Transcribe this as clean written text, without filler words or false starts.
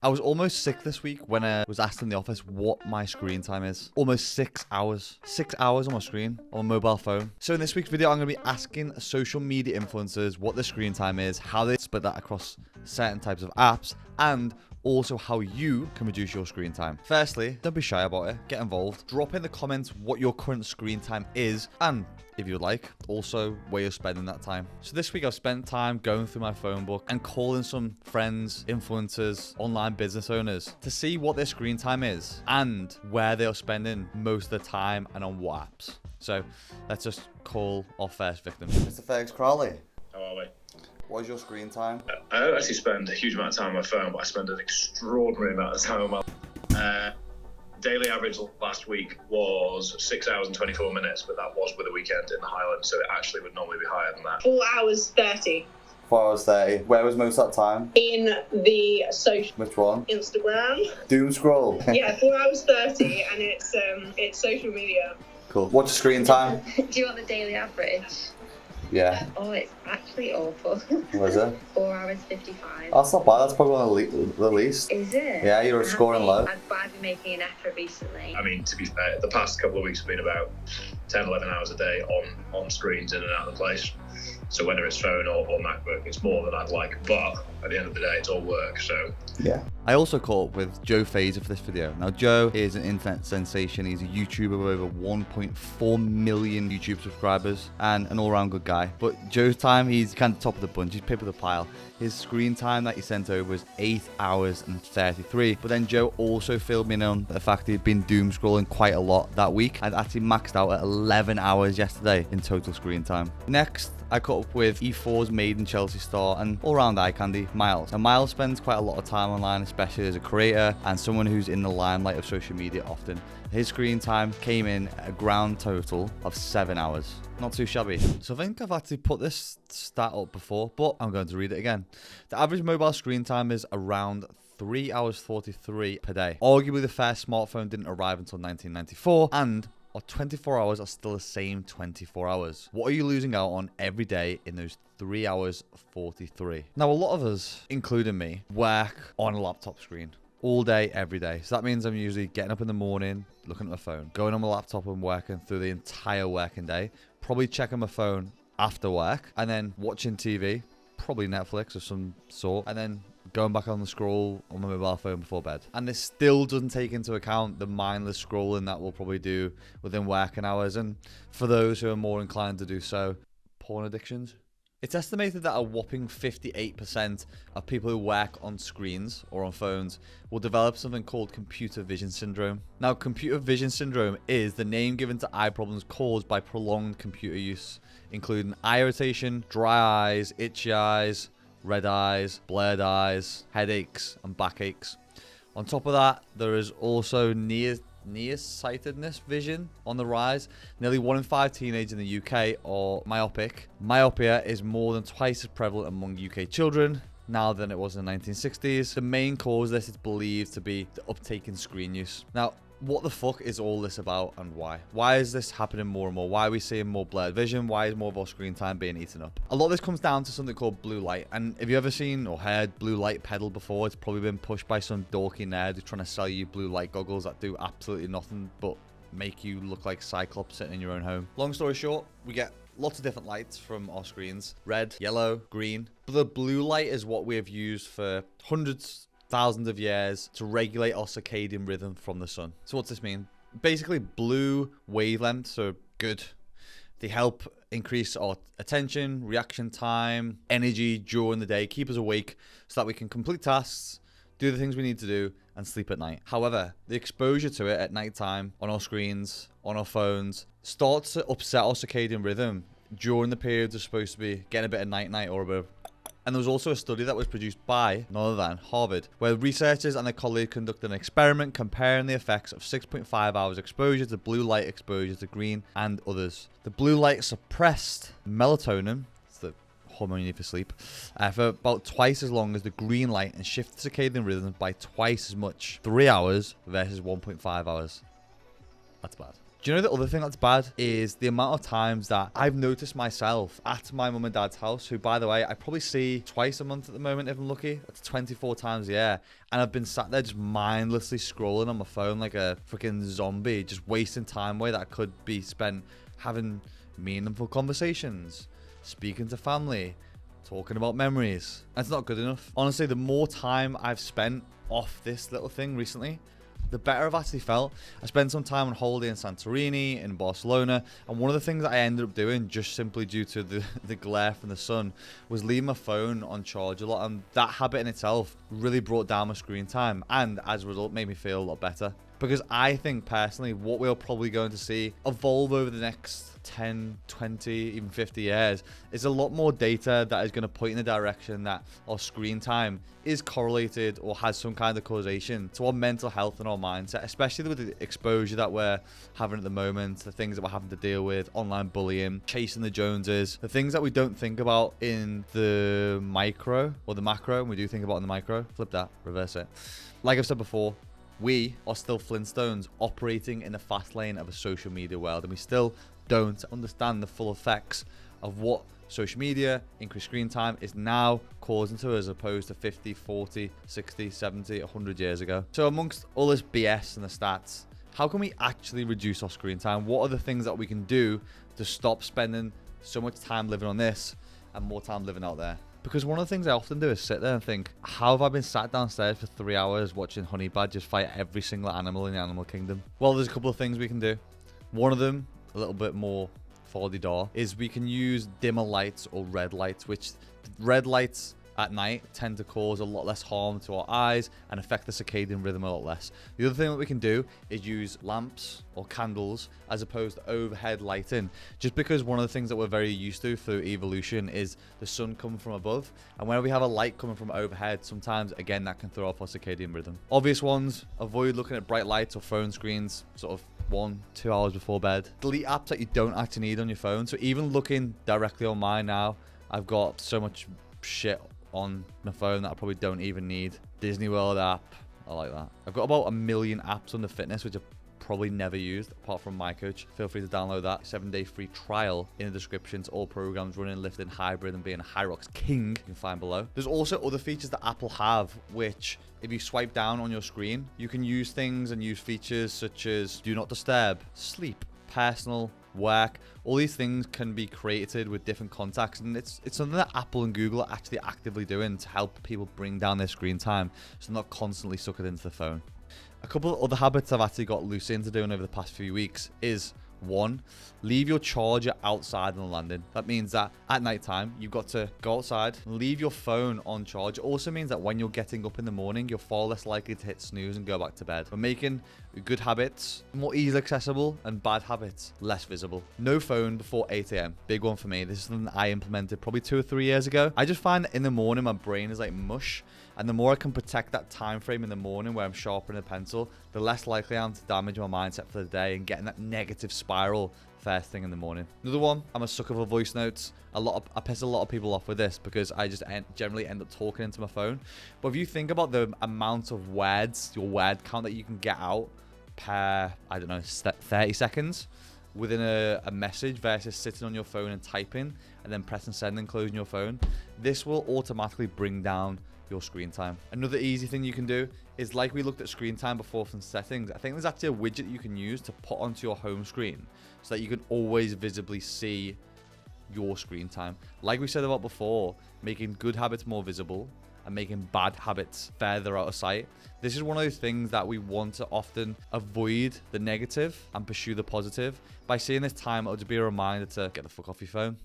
I was almost sick this week when I was asked in the office what my screen time is. Almost 6 hours. 6 hours on my screen, on my mobile phone. So in this week's video, I'm going to be asking social media influencers what their screen time is, how they split that across certain types of apps, and also how you can reduce your screen time. Firstly, don't be shy about it. Get involved. Drop in the comments what your current screen time is, and if you would like, also where you're spending that time. So this week I've spent time going through my phone book and calling some friends, influencers, online business owners to see what their screen time is and where they are spending most of the time and on what apps. So let's just call our first victim. Mr. Fergus Crowley. How are we? What is your screen time? I don't actually spend a huge amount of time on my phone, but I spend an extraordinary amount of time on my daily average last week was 6 hours and 24 minutes, but that was with a weekend in the Highlands, so it actually would normally be higher than that. 4 hours 30. 4 hours 30. Where was most of that time? In the social. Which one? Instagram. Doom scroll. Yeah, 4 hours 30, and it's social media. Cool. What's your screen time? Do you want the daily average? Yeah. Oh, it's actually awful. What is it? 4 hours 55. Oh, that's not bad. That's probably one of the least. Is it? Yeah, you're scoring low. I've been making an effort recently. I mean, to be fair, the past couple of weeks have been about 10, 11 hours a day on screens in and out of the place. So whether it's phone or MacBook, it's more than I'd like. But at the end of the day, it's all work, so... Yeah. I also caught up with Joe Fraser for this video. Now, Joe is an internet sensation. He's a YouTuber with over 1.4 million YouTube subscribers and an all-round good guy. But Joe's time, he's kind of top of the bunch. He's pip of the pile. His screen time that he sent over was 8 hours and 33. But then Joe also filled me in on the fact he'd been doom scrolling quite a lot that week and actually maxed out at 11 hours yesterday in total screen time. Next, I caught up with E4's maiden Chelsea star and all-round eye candy, Miles. Now, Miles spends quite a lot of time online, especially as a creator and someone who's in the limelight of social media often. His screen time came in at a grand total of 7 hours. Not too shabby. So I think I've actually put this stat up before, but I'm going to read it again. The average mobile screen time is around 3 hours 43 per day. Arguably, the first smartphone didn't arrive until 1994, and our 24 hours are still the same 24 hours. What are you losing out on every day in those 3 hours 43? Now, a lot of us, including me, work on a laptop screen all day, every day. So that means I'm usually getting up in the morning, looking at my phone, going on my laptop and working through the entire working day, probably checking my phone after work, and then watching TV, probably Netflix of some sort, and then going back on the scroll on my mobile phone before bed. And this still doesn't take into account the mindless scrolling that we'll probably do within working hours. And for those who are more inclined to do so, porn addictions. It's estimated that a whopping 58% of people who work on screens or on phones will develop something called computer vision syndrome. Now, computer vision syndrome is the name given to eye problems caused by prolonged computer use, including eye irritation, dry eyes, itchy eyes, red eyes, blurred eyes, headaches, and backaches. On top of that, there is also nearsightedness vision on the rise. Nearly 1 in 5 teenagers in the UK are myopic. Myopia is more than twice as prevalent among UK children now than it was in the 1960s. The main cause of this is believed to be the uptake in screen use. Now, what the fuck is all this about and why? Why is this happening more and more? Why are we seeing more blurred vision? Why is more of our screen time being eaten up? A lot of this comes down to something called blue light. And have you ever seen or heard blue light peddled before? It's probably been pushed by some dorky nerd who's trying to sell you blue light goggles that do absolutely nothing but make you look like Cyclops sitting in your own home. Long story short, we get lots of different lights from our screens. Red, yellow, green. But the blue light is what we have used for thousands of years to regulate our circadian rhythm from the sun. So what's this mean? Basically, blue wavelengths are good. They help increase our attention, reaction time, energy during the day, keep us awake so that we can complete tasks, do the things we need to do, and sleep at night. However, the exposure to it at nighttime, on our screens, on our phones, starts to upset our circadian rhythm during the periods we're supposed to be getting a bit of night-night or a bit of... And there was also a study that was produced by none other than Harvard, where researchers and their colleagues conducted an experiment comparing the effects of 6.5 hours exposure to blue light exposure to green and others. The blue light suppressed melatonin, it's the hormone you need for sleep, for about twice as long as the green light and shifted circadian rhythms by twice as much, 3 hours versus 1.5 hours. That's bad. Do you know the other thing that's bad is the amount of times that I've noticed myself at my mum and dad's house, who, by the way, I probably see twice a month at the moment if I'm lucky. That's 24 times a year. And I've been sat there just mindlessly scrolling on my phone like a freaking zombie, just wasting time away that I could be spent having meaningful conversations, speaking to family, talking about memories. That's not good enough. Honestly, the more time I've spent off this little thing recently, the better I've actually felt. I spent some time on holiday in Santorini, in Barcelona, and one of the things that I ended up doing, just simply due to the glare from the sun, was leave my phone on charge a lot, and that habit in itself really brought down my screen time, and as a result made me feel a lot better. Because I think personally what we're probably going to see evolve over the next 10, 20, even 50 years is a lot more data that is going to point in the direction that our screen time is correlated or has some kind of causation to our mental health and our mindset, especially with the exposure that we're having at the moment, the things that we're having to deal with, online bullying, chasing the Joneses, the things that we don't think about in the micro or the macro, and we do think about in the micro. Flip that, reverse it. Like I've said before, we are still Flintstones operating in the fast lane of a social media world, and we still don't understand the full effects of what social media, increased screen time, is now causing to us, as opposed to 50, 40, 60, 70, 100 years ago. So amongst all this BS and the stats, how can we actually reduce our screen time? What are the things that we can do to stop spending so much time living on this and more time living out there? Because one of the things I often do is sit there and think, how have I been sat downstairs for 3 hours watching honey badgers fight every single animal in the animal kingdom? Well, there's a couple of things we can do. One of them, a little bit more far-de-door, is we can use dimmer lights or red lights, which red lights at night tend to cause a lot less harm to our eyes and affect the circadian rhythm a lot less. The other thing that we can do is use lamps or candles as opposed to overhead lighting, just because one of the things that we're very used to through evolution is the sun coming from above, and whenever we have a light coming from overhead, sometimes again that can throw off our circadian rhythm. Obvious ones: avoid looking at bright lights or phone screens sort of 1-2 hours before bed. Delete apps that you don't actually need on your phone. So even looking directly on mine now, I've got so much shit on my phone that I probably don't even need. Disney World app, I like that. I've got about 1 million apps under fitness which I've probably never used apart from my coach. Feel free to download that. 7-day free trial in the description to all programs: running, lifting, hybrid, and being a High Rocks king. You can find below. There's also other features that Apple have, which if you swipe down on your screen, you can use things and use features such as do not disturb, sleep, personal, work. All these things can be created with different contacts, and it's something that Apple and Google are actually actively doing to help people bring down their screen time so they're not constantly sucking into the phone. A couple of other habits I've actually got loose into doing over the past few weeks is: 1, leave your charger outside on the landing. That means that at night time, you've got to go outside and leave your phone on charge. It also means that when you're getting up in the morning, you're far less likely to hit snooze and go back to bed. We're making good habits more easily accessible and bad habits less visible. No phone before 8 a.m. Big one for me. This is something I implemented probably 2 or 3 years ago. I just find that in the morning, my brain is like mush. And the more I can protect that time frame in the morning where I'm sharpening a pencil, the less likely I am to damage my mindset for the day and get in that negative spiral first thing in the morning. Another one, I'm a sucker for voice notes. I piss a lot of people off with this because I just generally end up talking into my phone. But if you think about the amount of words, your word count that you can get out per, 30 seconds within a message versus sitting on your phone and typing and then pressing send and closing your phone, this will automatically bring down your screen time. Another easy thing you can do is, like we looked at screen time before from settings, I think there's actually a widget you can use to put onto your home screen so that you can always visibly see your screen time. Like we said about before, making good habits more visible and making bad habits further out of sight. This is one of those things that we want to often avoid the negative and pursue the positive. By seeing this time, it'll just be a reminder to get the fuck off your phone.